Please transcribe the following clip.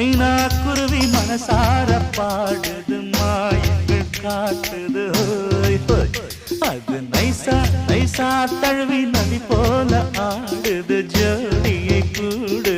மைனா குருவி மனசார பாடுது மாயங்கள் காட்டுது ஹோய் ஹோய் அது நைசா நைசா தழுவி நதி போல ஆடுது ஜோடியை கூடு